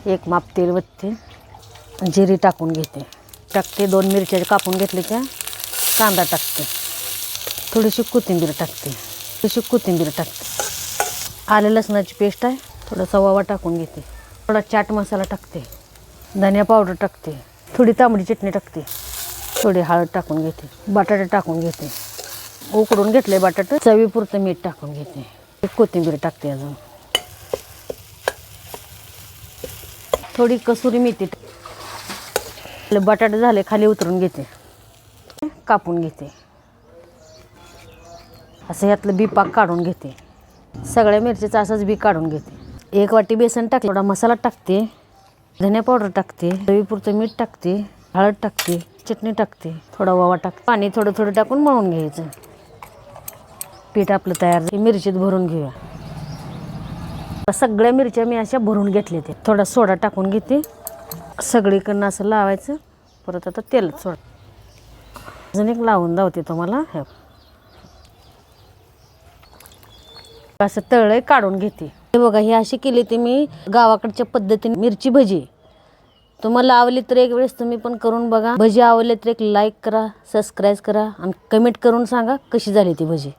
एक माप तेल वतते, जिरी टाकून घेते, टाकते 2 मिरच्या कापून घेतल्याच्या, कांदा टाकते, थोडीशी कोथिंबीर टाकते, आलं लसणाची पेस्ट आहे, थोडासा ओवा टाकून घेते, थोडा चाट मसाला टाकते, धनिया पावडर टाकते, थोडी तांबडी चटणी टाकते, थोडी हळद टाकून घेते, बटाटे टाकून घेते, उकडून घेतले बटाटे, चवीपुरतं मीठ टाकून घेते, कोथिंबीर टाकते, अजून थोडी कसुरी मेथी, बटाटे झाले खाली उतरून घेते, कापून घेते, असं यातलं बी पाक काढून घेते, सगळ्या मिरचीचा असंच बी काढून घेते, 1 वाटी बेसन टाकले, थोडा मसाला टाकते, धनिया पावडर टाकते, चवीपुरतं मीठ टाकते, हळद टाकते, चटणी टाकते, थोडा ओवा टाकते, पाणी थोडं थोडं टाकून मळून घ्यायचं, पीठ आपलं तयार झालं. मिरचीत भरून घेऊया, सगळ्या मिरच्या मी अशा भरून घेतल्या, ते थोडा सोडा टाकून घेते, सगळीकडनं असं लावायचं, परत आता तेल सोड, अजून एक लावून दावते तुम्हाला, असं तळलंय काढून घेते, हे बघा ही अशी केली ती मी गावाकडच्या पद्धतीने मिरची भजी. तुम्हाला आवडली तर एक वेळेस तुम्ही पण करून बघा, भजी आवडली तर एक लाईक करा, सबस्क्राईब करा आणि कमेंट करून सांगा कशी झाली ती भजी.